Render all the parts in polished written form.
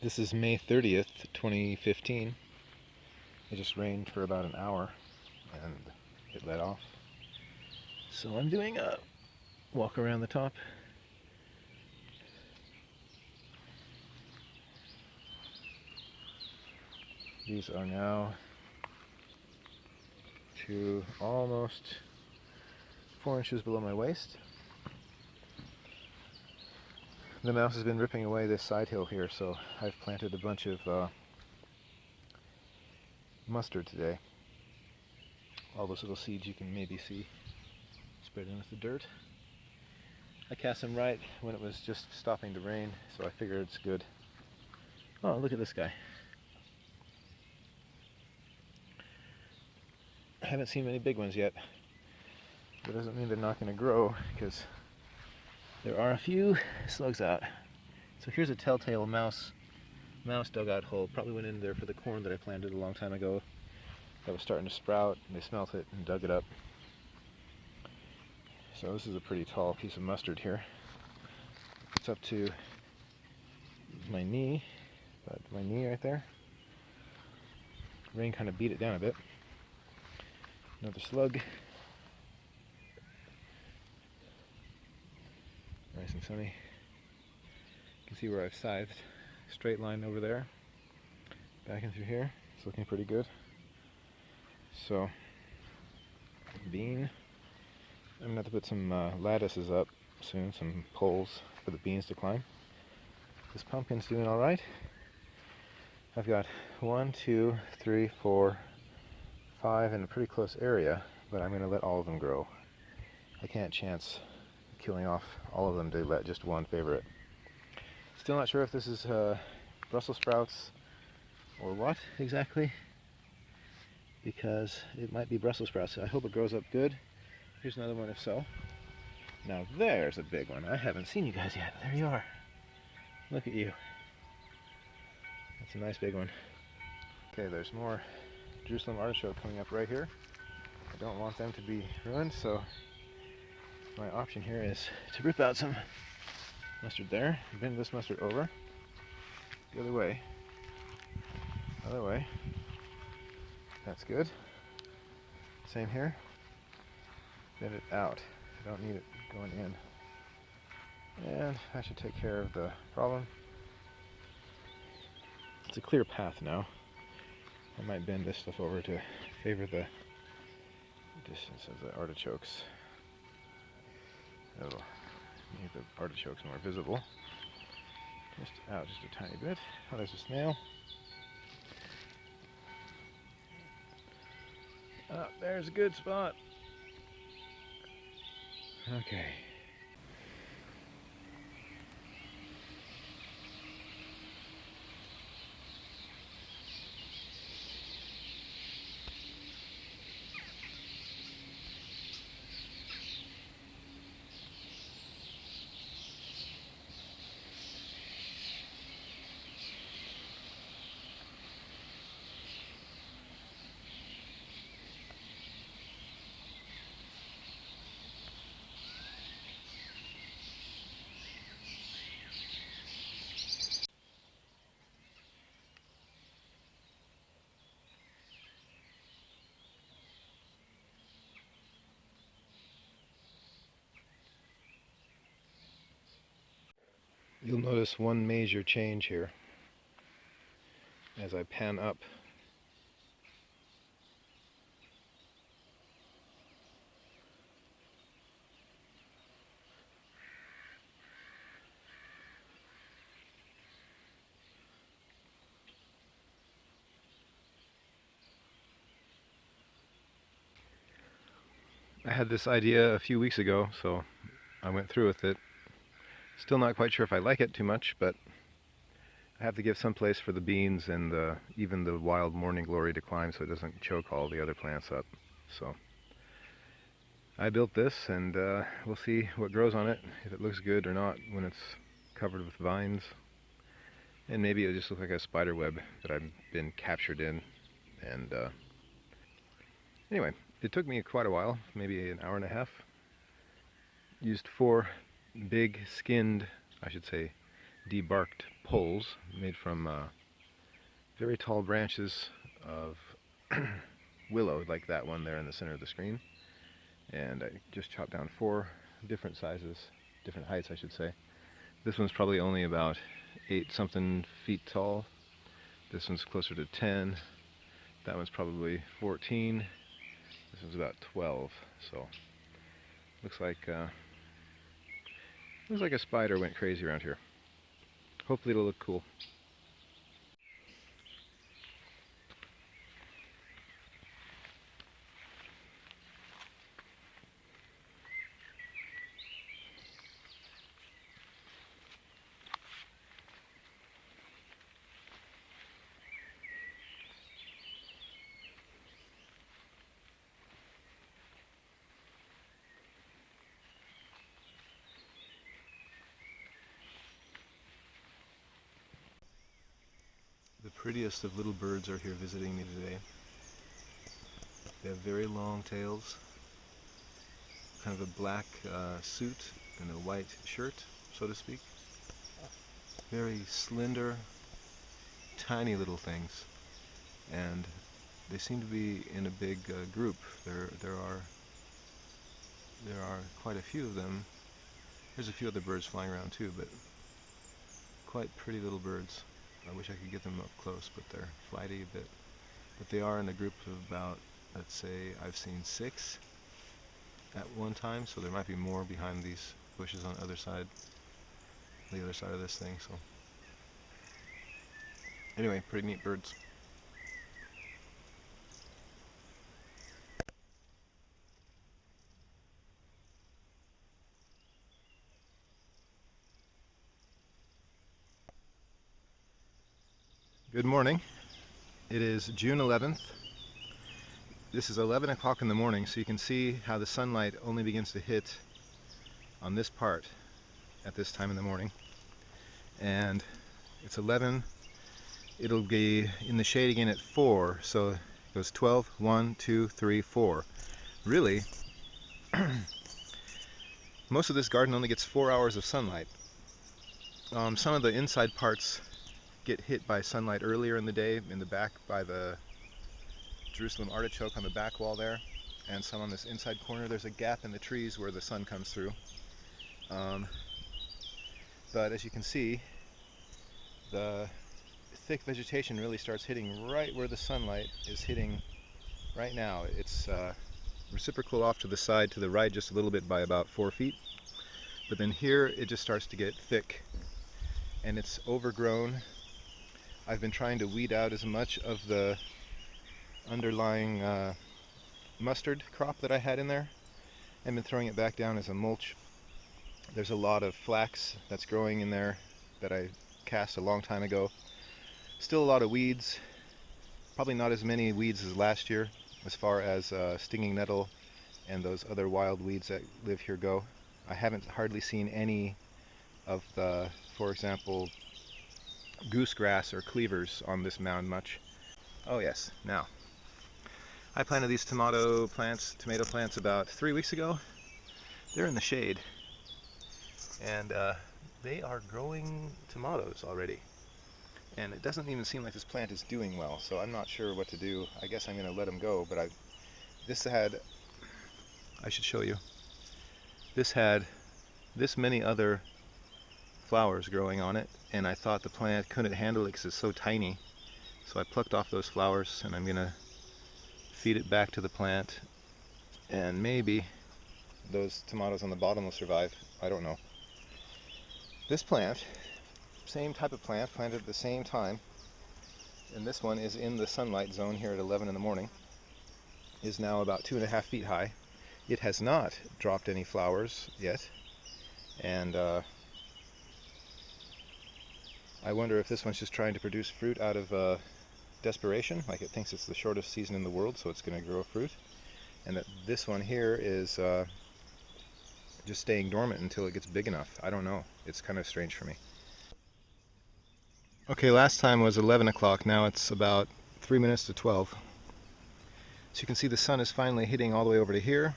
This is May 30th, 2015. It just rained for about an hour and it let off. So I'm doing a walk around the top. These are now to almost 4 inches below my waist. The mouse has been ripping away this side hill here, so I've planted a bunch of mustard today. All those little seeds you can maybe see spread in with the dirt. I cast them right when it was just stopping to rain, so I figured it's good. Oh, look at this guy. I haven't seen many big ones yet. That doesn't mean they're not going to grow, because there are a few slugs out. So here's a telltale mouse dugout hole. Probably went in there for the corn that I planted a long time ago. That was starting to sprout, and they smelt it and dug it up. So this is a pretty tall piece of mustard here. It's up to my knee, about my knee right there. Rain kind of beat it down a bit. Another slug. Nice and sunny. You can see where I've scythed. Straight line over there. Back in through here. It's looking pretty good. So, bean. I'm going to have to put some lattices up soon, some poles for the beans to climb. This pumpkin's doing alright. I've got 1, 2, 3, 4, 5 in a pretty close area, but I'm going to let all of them grow. I can't chance killing off all of them to let just one favorite. Still not sure if this is Brussels sprouts or what exactly, because it might be Brussels sprouts. I hope it grows up good. Here's another one if so. Now there's a big one. I haven't seen you guys yet. There you are. Look at you. That's a nice big one. Okay, there's more Jerusalem artichoke coming up right here. I don't want them to be ruined, so my option here is to rip out some mustard there, bend this mustard over, the other way, that's good. Same here, bend it out, I don't need it going in. And that should take care of the problem. It's a clear path now. I might bend this stuff over to favor the distance of the artichokes. That'll make the artichokes more visible. Just out just a tiny bit. Oh, there's a snail. Oh, there's a good spot. Okay. You'll notice one major change here as I pan up. I had this idea a few weeks ago, so I went through with it. Still not quite sure if I like it too much, but I have to give some place for the beans and even the wild morning glory to climb so it doesn't choke all the other plants up. So I built this, and we'll see what grows on it, if it looks good or not when it's covered with vines. And maybe it'll just look like a spider web that I've been captured in. And anyway, it took me quite a while, maybe an hour and a half. Used 4 big skinned, I should say, debarked poles made from very tall branches of willow, like that one there in the center of the screen. And I just chopped down 4 different sizes, different heights I should say. This one's probably only about 8 something feet tall. This one's closer to 10. That one's probably 14. This one's about 12. So looks like a spider went crazy around here. Hopefully it'll look cool. The prettiest of little birds are here visiting me today. They have very long tails, kind of a black suit and a white shirt, so to speak. Very slender, tiny little things, and they seem to be in a big group. There are quite a few of them. There's a few other birds flying around too, but quite pretty little birds. I wish I could get them up close, but they're flighty a bit. But they are in a group of about, let's say, I've seen 6 at one time, so there might be more behind these bushes on the other side of this thing. So anyway, pretty neat birds. Good morning. It is June 11th. This is 11 o'clock in the morning, so you can see how the sunlight only begins to hit on this part at this time in the morning. And it's 11. It'll be in the shade again at 4, so it goes 12, 1, 2, 3, 4. Really, most of this garden only gets 4 hours of sunlight. Some of the inside parts get hit by sunlight earlier in the day, in the back by the Jerusalem artichoke on the back wall there, and some on this inside corner. There's a gap in the trees where the sun comes through. But as you can see, the thick vegetation really starts hitting right where the sunlight is hitting right now. It's reciprocal off to the side to the right just a little bit by about 4 feet. But then here it just starts to get thick and it's overgrown. I've been trying to weed out as much of the underlying mustard crop that I had in there and been throwing it back down as a mulch. There's a lot of flax that's growing in there that I cast a long time ago. Still a lot of weeds, probably not as many weeds as last year as far as stinging nettle and those other wild weeds that live here go. I haven't hardly seen any of the, for example, goosegrass or cleavers on this mound much. Oh yes, now I planted these tomato plants about 3 weeks ago. They're in the shade and they are growing tomatoes already, and it doesn't even seem like this plant is doing well, so I'm not sure what to do. I guess I'm going to let them go, but I should show you, this had this many other flowers growing on it, and I thought the plant couldn't handle it because it's so tiny, so I plucked off those flowers and I'm gonna feed it back to the plant, and maybe those tomatoes on the bottom will survive. I don't know. This plant, same type of plant, planted at the same time, and this one is in the sunlight zone here at 11 in the morning, is now about 2.5 feet high. It has not dropped any flowers yet, and I wonder if this one's just trying to produce fruit out of desperation, like it thinks it's the shortest season in the world, so it's going to grow fruit, and that this one here is just staying dormant until it gets big enough. I don't know. It's kind of strange for me. Okay, last time was 11 o'clock. Now it's about 3 minutes to 12. So you can see the sun is finally hitting all the way over to here.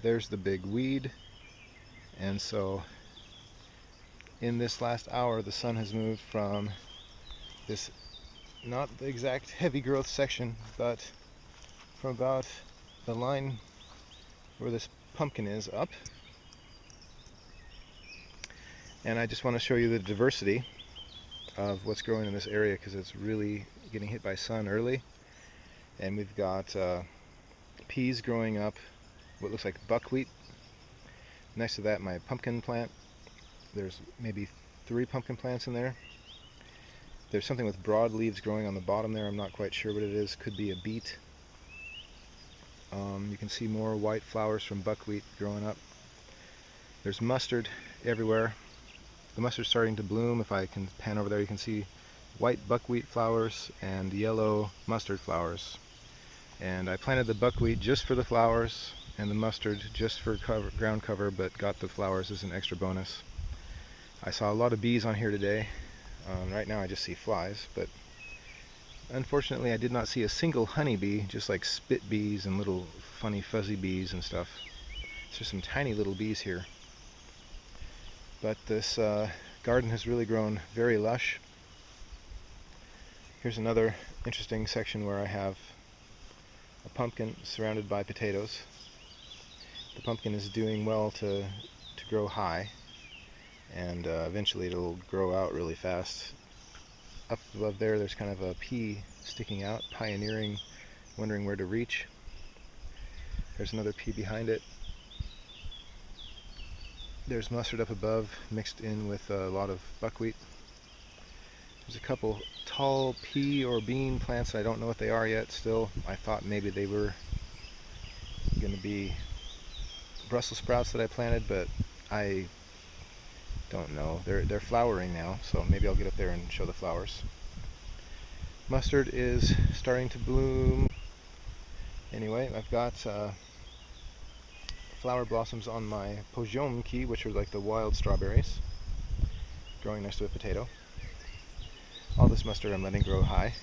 There's the big weed, and so in this last hour the sun has moved from this, not the exact heavy growth section, but from about the line where this pumpkin is up. And I just want to show you the diversity of what's growing in this area, because it's really getting hit by sun early. And we've got peas growing up, what looks like buckwheat. Next to that, my pumpkin plant. There's maybe 3 pumpkin plants in there. There's something with broad leaves growing on the bottom there. I'm not quite sure what it is. Could be a beet. You can see more white flowers from buckwheat growing up. There's mustard everywhere. The mustard's starting to bloom. If I can pan over there, you can see white buckwheat flowers and yellow mustard flowers. And I planted the buckwheat just for the flowers and the mustard just for ground cover, but got the flowers as an extra bonus. I saw a lot of bees on here today. Right now I just see flies, but unfortunately I did not see a single honeybee, just like spit bees and little funny fuzzy bees and stuff. There's just some tiny little bees here. But this garden has really grown very lush. Here's another interesting section where I have a pumpkin surrounded by potatoes. The pumpkin is doing well to grow high, and eventually it'll grow out really fast. Up above there, there's kind of a pea sticking out, pioneering, wondering where to reach. There's another pea behind it. There's mustard up above, mixed in with a lot of buckwheat. There's a couple tall pea or bean plants. I don't know what they are yet still. I thought maybe they were going to be Brussels sprouts that I planted, but I don't know. They're flowering now, so maybe I'll get up there and show the flowers. Mustard is starting to bloom. Anyway, I've got flower blossoms on my poziomki, which are like the wild strawberries, growing next to a potato. All this mustard I'm letting grow high.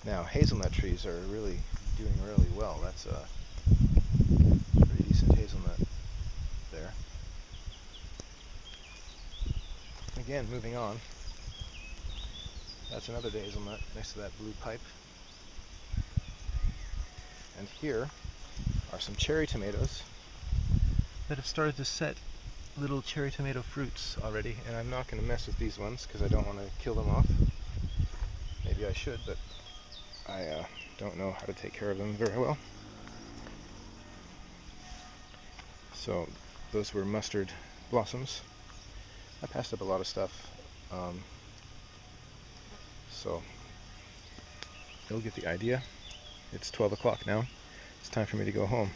Now, hazelnut trees are really doing really well. That's a pretty decent hazelnut there. Again, moving on. That's another hazelnut next to that blue pipe. And here are some cherry tomatoes that have started to set little cherry tomato fruits already, and I'm not going to mess with these ones because I don't want to kill them off. Maybe I should, but I don't know how to take care of them very well. So those were mustard blossoms. I passed up a lot of stuff, so you'll get the idea. It's 12 o'clock now. It's time for me to go home.